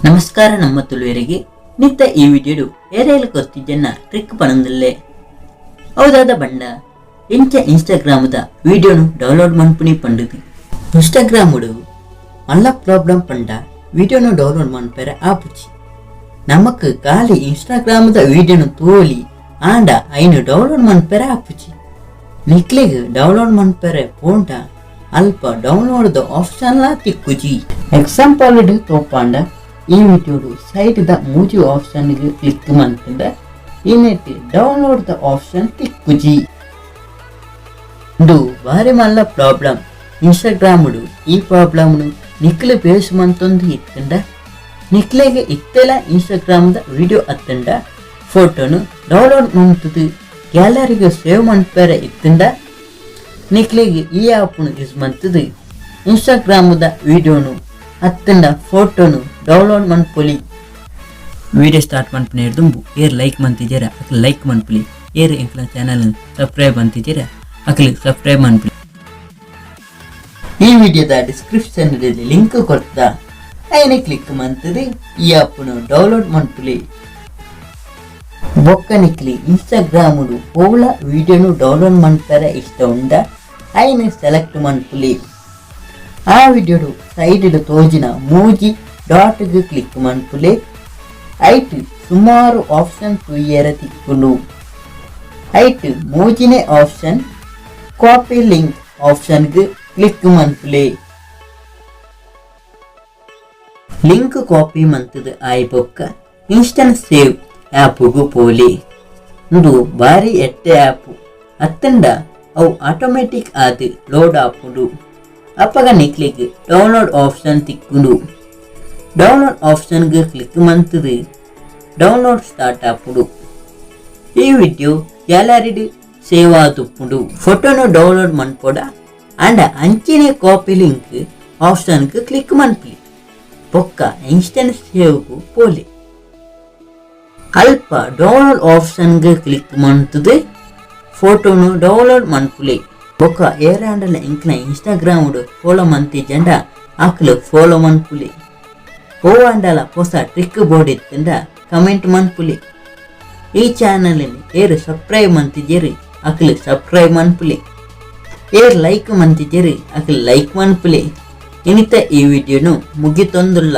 ನಮಸ್ಕಾರ ನಮ್ಮ ತುಳುವರಿಗೆ ನಿತ್ತ ಈ ವಿಡಿಯೋಡು ಏರೇಲು ಕೊರ್ತಿದ್ದನ್ನ ಟ್ರಿಕ್ ಪಣಂದಿಲ್ಲೆ ಹೌದಾದ ಬಂಡ ಎಂಚ ಇನ್ಸ್ಟಾಗ್ರಾಮದ ವಿಡಿಯೋನು ಡೌನ್ಲೋಡ್ ಮನ್ಪುನಿ ಪಂಡುದು ಇನ್ಸ್ಟಾಗ್ರಾಮುಡು ಮಲ್ಲ ಪ್ರಾಬ್ಲಮ್ ಪಂಡ ವಿಡಿಯೋನು ಡೌನ್ಲೋಡ್ ಮನ್ಪೆರೆ ಆಪುಚಿ ನಮಕ್ ಖಾಲಿ ಇನ್ಸ್ಟಾಗ್ರಾಮದ ವಿಡಿಯೋನು ತೋಲಿ ಆಂಡ ಐನು ಡೌನ್ಲೋಡ್ ಮನ್ಪೆರೆ ಆಪುಚಿ ನಿಕ್ಲಿಗ್ ಡೌನ್ಲೋಡ್ ಮನ್ಪೆರೆ ಪೋಂಡ ಅಲ್ಪ ಡೌನ್ಲೋಡ್ ಆಪ್ಷನ್ ಲಾ ತಿಕ್ಕುಜಿ ಎಕ್ಸಾಂಪಲ್ ತೋಪಾಂಡ ಈ ವಿಡಿಯೋಡು ಸೈಡ್ ದ ಮೂಜಿ ಆಪ್ಷನ್ ಗೆ ಕ್ಲಿಕ್ ಮಾಡ್ತಿಂದ ಇನ್ನೆಟ್ಟಿ ಡೌನ್ಲೋಡ್ ದ ಆಪ್ಷನ್ ತಿಕ್ಕುಜಿ ಇದು ಬಾರಿ ಮಲ್ಲ ಪ್ರಾಬ್ಲಮ್ ಇನ್ಸ್ಟಾಗ್ರಾಮುಡು ಈ ಪ್ರಾಬ್ಲಮ್ನು ನಿಕ್ಲೆ ಬೇಸ್ ಮಂತೊಂದು ಇತ್ತಂಡ ನಿಕ್ಲೆಗೆ ಇತ್ತೆಲ್ಲ ಇನ್ಸ್ಟಾಗ್ರಾಮ್ ದ ವಿಡಿಯೋ ಅತ್ತಂಡ ಫೋಟೋನು ಡೌನ್ಲೋಡ್ ಮಾಡ್ತದು ಗ್ಯಾಲರಿಗೆ ಸೇವ್ ಮಾಡ್ಪೇರೆ ಇತ್ತಂಡ ನಿಕ್ಲೆಗೆ ಈ ಆಪ್ನು ಯೂಸ್ ಮಾಡ್ತದು ಇನ್ಸ್ಟಾಗ್ರಾಮ್ ದ ವಿಡಿಯೋನು ಅತ್ತಂಡ ಫೋಟೋನು ಡೌನ್ಲೋಡ್ ಮನ್ಪೊಲಿ ವಿಡಿಯೋ ಸ್ಟಾರ್ಟ್ ಮನ್ಪುನ ಹಿಡ್ದುಂಬು ಏರ್ ಲೈಕ್ ಮಂತಿದ್ದೀರ ಅಕ್ಲು ಲೈಕ್ ಮನ್ಪುಲಿ ಏರ್ ಎಂಕ್ಲ ಚಾನಲ್ ಸಬ್ಸ್ಕ್ರೈಬ್ ಅಂತಿದ್ದೀರ ಅಕ್ಲು ಸಬ್ಸ್ಕ್ರೈಬ್ ಮನ್ಪುಲಿ ಈ ವಿಡಿಯೋದ ಡಿಸ್ಕ್ರಿಪ್ಷನ್ ಲಿಂಕ್ ಕೊಡ್ತ ಐನೆ ಕ್ಲಿಕ್ ಮಂತದೆ ಈ ಆಪ್ನು ಡೌನ್ಲೋಡ್ ಮನ್ಪುಲಿ ಬೊಕ್ಕ ನಿಕ್ಲಿ ಇನ್ಸ್ಟಾಗ್ರಾಮುಡು ಪೋಲ ವಿಡಿಯೋನು ಡೌನ್ಲೋಡ್ ಮನ್ಪರೆ ಇಷ್ಟ ಉಂಡ ಐನೆ ಸೆಲೆಕ್ಟ್ ಮನ್ಪುಲಿ ಆ ವಿಡಿಯೋಡು ಸೈಡ್ ತೋಜಿನ ಮೂಜಿ ಡಾಟ್ ಗೆ ಕ್ಲಿಕ್ ಮನ್ಪುಲೆ ಐಟ್ ಸುಮಾರು ಆಪ್ಷನ್ ತುಯ್ಯರ ತಿಕ್ಕುಂಡು ಐಟ್ ಮೂಜಿನೇ ಆಪ್ಷನ್ ಕಾಪಿ ಲಿಂಕ್ ಆಪ್ಷನ್ ಗೆ ಕ್ಲಿಕ್ ಮನ್ಪುಲೆ ಲಿಂಕ್ ಕಾಪಿ ಮಂತದ ಆಯ್ ಬೊಕ್ಕ ಇನ್ಸ್ಟಂಟ್ ಸೇವ್ ಆ್ಯಪ್ಗು ಪೋಲಿ ಇದು ಬಾರಿ ಎಟ್ಟೆ ಆ್ಯಪ್ ಅತ್ತಂಡ ಅವು ಆಟೋಮೆಟಿಕ್ ಆದ್ ಲೋಡ್ ಆಪುಡು ಅಪ್ಪಗ ನಿಕ್ಲಿಗ್ ಡೌನ್ಲೋಡ್ ಆಪ್ಷನ್ ತಿಕ್ಕುಂಡು ಡೌನ್ಲೋಡ್ ಆಪ್ಷನ್ ಗೆ ಕ್ಲಿಕ್ ಮಂತದು ಡೌನ್ಲೋಡ್ ಸ್ಟಾರ್ಟ್ ಆಪುಡು ಈ ವಿಡಿಯೋ ಗ್ಯಾಲರಿಡ್ ಸೇವ್ ಆತುಪ್ಪುಂಡು ಫೋಟೋನು ಡೌನ್ಲೋಡ್ ಮನ್ಪೊಡ ಅಂಡ ಅಂಚಿನ ಕಾಪಿ ಲಿಂಕ್ ಆಪ್ಷನ್ ಗೆ ಕ್ಲಿಕ್ ಮನ್ಪಲಿ ಬೊಕ್ಕ ಇನ್ಸ್ಟೆಂಟ್ ಸೇವ್ ಗು ಪೋಲಿ ಅಲ್ಪ ಡೌನ್ಲೋಡ್ ಆಪ್ಷನ್ ಗೆ ಕ್ಲಿಕ್ ಮಂತದೆ ಫೋಟೋನು ಡೌನ್ಲೋಡ್ ಮನ್ಪುಲೆ ಬೊಕ್ಕ ಏರಾಂಡಲ ಇಂಕ್ಲ ಇನ್ಸ್ಟಾಗ್ರಾಮ್ ಫಾಲೋ ಮಂತಿ ಜಂಡ ಆಕ್ಲು ಫಾಲೋ ಮನ್ಪುಲಿ ಓವಾಂಡಲ ಹೊಸ ಟ್ರಿಕ್ ಬೋರ್ಡ್ ಇತ್ತಂಡ ಕಮೆಂಟ್ ಮನ್ಪುಲಿ ಈ ಚಾನಲ್ ಏರು ಸಬ್ಸ್ಕ್ರೈಬ್ ಮಂತಿದ್ದೀರಿ ಅಕ್ಲು ಸಬ್ಸ್ಕ್ರೈಬ್ ಮನ್ಪುಲಿ ಏರ್ ಲೈಕ್ ಮಂತಿದ್ದೀರಿ ಅಕ್ಲು ಲೈಕ್ ಮನ್ಪುಲಿ ಇನಿತ ಈ ವಿಡಿಯೋನು ಮುಗಿತೊಂದುಲ್ಲ.